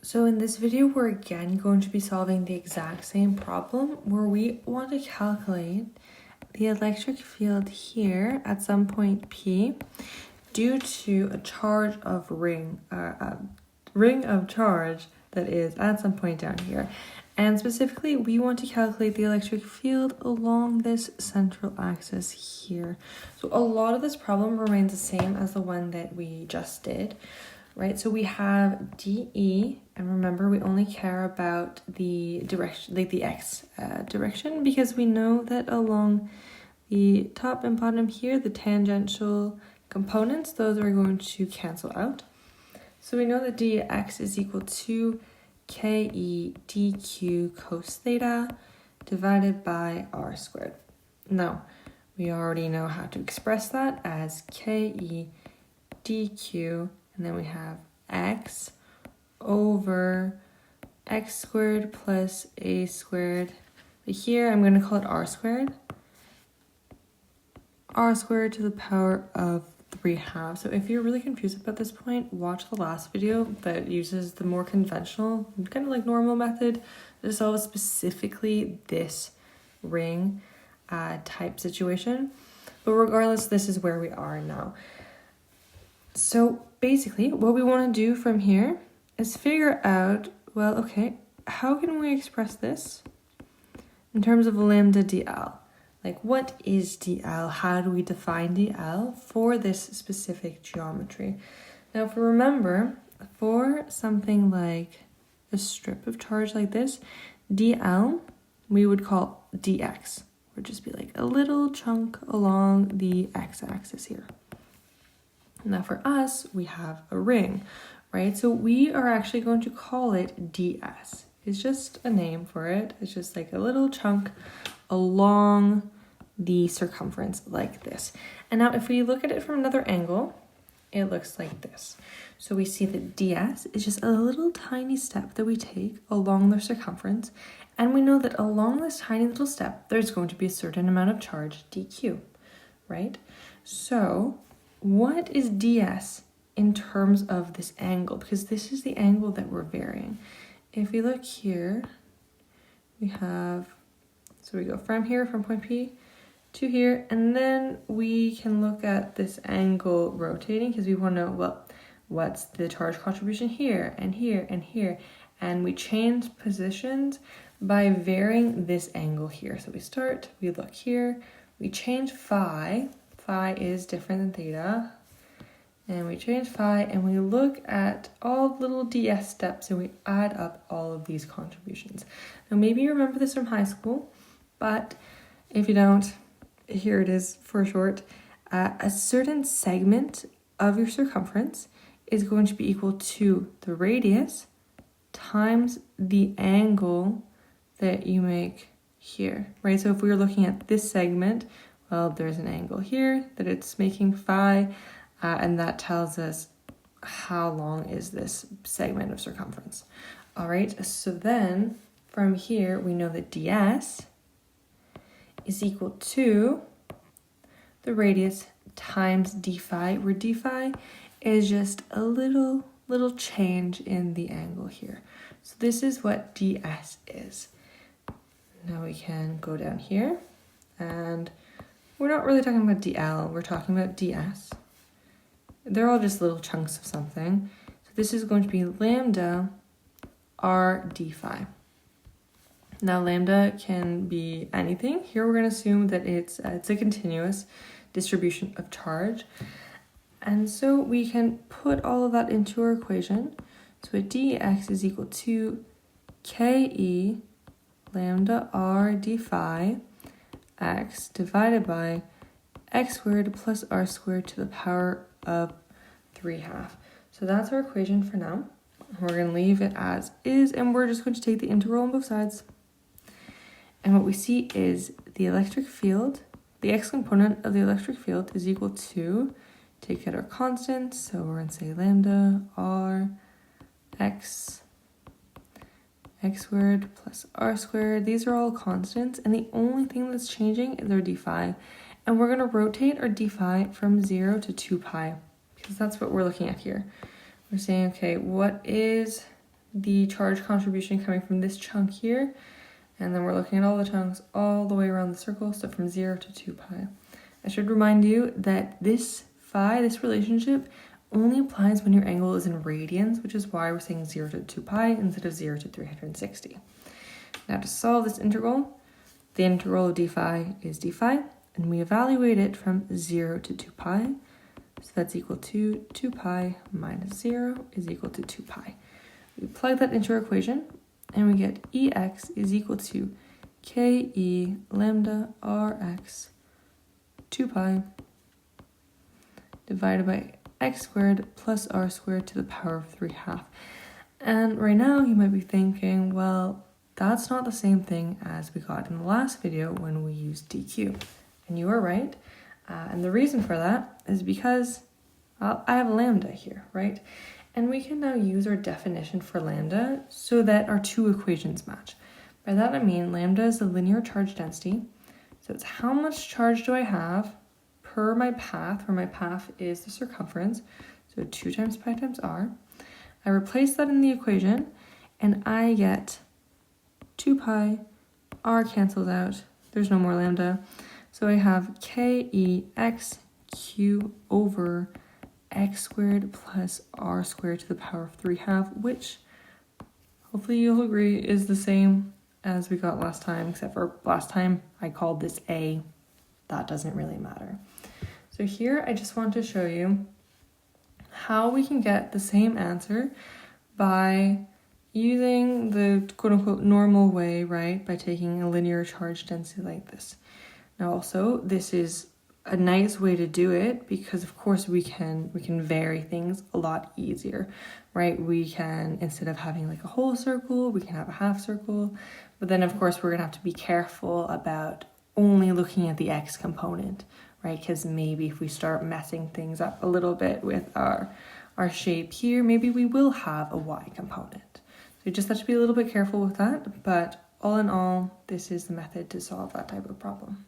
So in this video, we're again going to be solving the exact same problem where we want to calculate the electric field here at some point P due to a charge of ring of charge that is at some point down here. And specifically, we want to calculate the electric field along this central axis here. So a lot of this problem remains the same as the one that we just did, right? So we have DE, and remember we only care about the direction, like the X direction, because we know that along the top and bottom here, the tangential components, those are going to cancel out. So we know that dx is equal to ke dq cos theta divided by r squared. Now, we already know how to express that as ke dq, and then we have x over x squared plus a squared. But here I'm going to call it r squared to the power of 3/2. So if you're really confused about this point, watch the last video that uses the more conventional, kind of like normal method to solve specifically this ring type situation. But regardless, this is where we are now. So basically what we want to do from here is figure out, well, okay, how can we express this in terms of lambda dl? Like, what is dl? How do we define dl for this specific geometry? Now, if we remember, for something like a strip of charge like this, dl we would call dx. Would just be like a little chunk along the x-axis here. Now for us, we have a ring, right? So we are actually going to call it ds. It's just a name for it. It's just like a little chunk along the circumference like this. And now if we look at it from another angle, it looks like this. So we see that ds is just a little tiny step that we take along the circumference. And we know that along this tiny little step, there's going to be a certain amount of charge dq, right? So what is ds in terms of this angle? Because this is the angle that we're varying. If we look here, we have, so we go from here, from point P to here, and then we can look at this angle rotating because we want to know, well, what's the charge contribution here and here and here, and we change positions by varying this angle here. So we start, we look here, we change phi is different than theta, and we change phi, and we look at all little ds steps, and we add up all of these contributions. Now maybe you remember this from high school, but if you don't, here it is for short. A certain segment of your circumference is going to be equal to the radius times the angle that you make here, right? So if we were looking at this segment, well, there's an angle here that it's making phi, and that tells us how long is this segment of circumference. All right, so then from here, we know that ds is equal to the radius times d phi, where d phi is just a little change in the angle here. So this is what ds is. Now we can go down here, and we're not really talking about dl, we're talking about ds. They're all just little chunks of something. So this is going to be lambda r d phi. Now lambda can be anything. Here we're going to assume that it's a continuous distribution of charge. And so we can put all of that into our equation. So dx is equal to ke lambda r d phi x divided by x squared plus r squared to the power of 3/2. So that's our equation for now. We're going to leave it as is, and we're just going to take the integral on both sides. And what we see is the electric field, the x component of the electric field is equal to, take out our constants, so we're going to say lambda r x squared plus r squared. These are all constants, and the only thing that's changing is our d phi. And we're going to rotate our d phi from 0 to 2 pi, because that's what we're looking at here. We're saying, okay, what is the charge contribution coming from this chunk here, and then we're looking at all the chunks all the way around the circle, so from 0 to 2 pi. I should remind you that this phi, this relationship, only applies when your angle is in radians, which is why we're saying 0 to 2 pi instead of 0 to 360. Now to solve this integral, the integral of d phi is d phi, and we evaluate it from 0 to 2 pi. So that's equal to 2 pi minus 0 is equal to 2 pi. We plug that into our equation, and we get Ex is equal to Ke lambda Rx 2 pi divided by x squared plus r squared to the power of 3/2. And right now you might be thinking, well, that's not the same thing as we got in the last video when we used dq. And you are right. And the reason for that is because I have lambda here, right? And we can now use our definition for lambda so that our two equations match. By that I mean lambda is the linear charge density. So it's how much charge do I have per my path, where my path is the circumference. So 2 times pi times r. I replace that in the equation, and I get 2 pi, r cancels out, there's no more lambda. So I have Kex q over x squared plus r squared to the power of 3/2, which hopefully you'll agree is the same as we got last time, except for last time I called this a. That doesn't really matter. So here I just want to show you how we can get the same answer by using the quote-unquote normal way, right? By taking a linear charge density like this. Now also, this is a nice way to do it because of course we can vary things a lot easier, right? We can, instead of having like a whole circle, we can have a half circle. But then of course we're gonna have to be careful about only looking at the x component, right? Because maybe if we start messing things up a little bit with our shape here, maybe we will have a y component. So you just have to be a little bit careful with that, but all in all, this is the method to solve that type of problem.